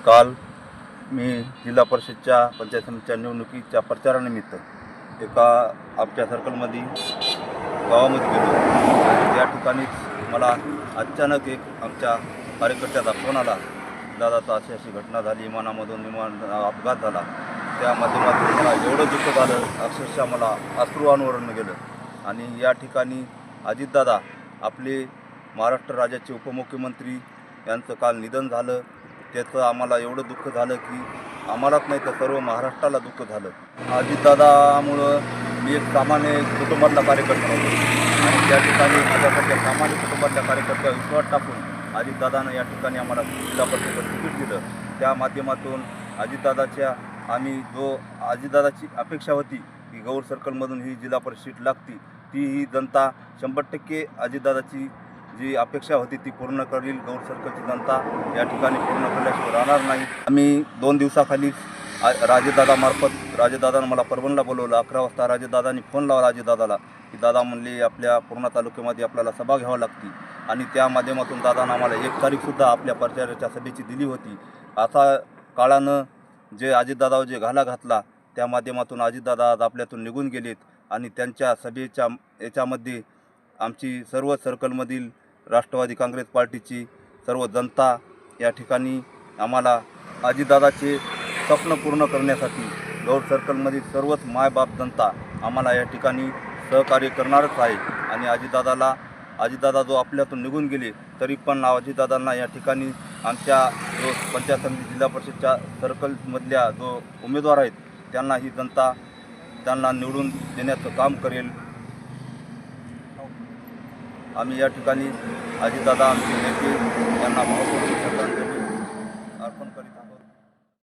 काल मी जिल्हा परिषदच्या पंचायत समितीच्या निवडणुकीच्या प्रचारानिमित्त एका आमच्या सर्कलमध्ये गावामध्ये गेलो. त्या ठिकाणीच मला अचानक एक आमच्या कार्यकर्त्याचा फोन आला. दादा तर अशी अशी घटना झाली, विमान अपघात झाला. त्या माध्यमातून मला एवढं दुःख झालं, अक्षरशः मला अश्रू अनावरण गेलं. आणि या ठिकाणी अजितदादा आपले महाराष्ट्र राज्याचे उपमुख्यमंत्री यांचं काल निधन झालं. त्याचं आम्हाला एवढं दुःख झालं की आम्हालाच नाही तर सर्व महाराष्ट्राला दुःख झालं. अजितदादामुळं मी एक सामान्य कुटुंबातला कार्यकर्ता होतो आणि त्या ठिकाणी माझ्यासारख्या सामान्य कुटुंबातल्या कार्यकर्त्यावर विश्वास टाकून अजितदादानं या ठिकाणी आम्हाला जिल्हा परिषदेचं तिकीट दिलं. त्या माध्यमातून अजितदादाची अपेक्षा होती की गौर सर्कलमधून ही जिल्हा परिषद सीट लागती, ती ही जनता 100% अजितदादाची जी अपेक्षा होती ती पूर्ण करील. गौर सर्कलची जनता या ठिकाणी पूर्ण केल्याशिवाय राहणार नाही. आम्ही 2 दिवसाखाली राजेदादानं मला परभणीला बोलवलं. 11 वाजता राजेदादांनी फोन लावला अजितदादाला की दादा म्हणले आपल्या पूर्णा तालुक्यामध्ये आपल्याला सभा घ्यावी लागती आणि त्या माध्यमातून दादानं आम्हाला 1 तारीखसुद्धा आपल्या प्रचाराच्या सभेची दिली होती. असा काळानं जे अजितदादावर जे घाला घातला त्या माध्यमातून अजितदादा आज आपल्यातून निघून गेलेत आणि त्यांच्या सभेच्या याच्यामध्ये आमची सर्व सर्कलमधील राष्ट्रवादी काँग्रेस पार्टीची सर्व जनता या ठिकाणी आम्हाला अजितदादाचे स्वप्न पूर्ण करण्यासाठी गौर सर्कलमधील सर्वच मायबाप जनता आम्हाला या ठिकाणी सहकार्य करणारच आहे. आणि अजितदादा जो आपल्यातून निघून गेले तरी पण अजितदादांना या ठिकाणी आमच्या जो पंचायत समिती जिल्हा परिषदच्या सर्कलमधल्या जो उमेदवार आहेत त्यांना ही जनता त्यांना निवडून देण्याचं काम करेल. आम्ही या ठिकाणी अजितदादा आमचे नेते यांना भावपूर्ण श्रद्धांजली अर्पण करीत आहोत.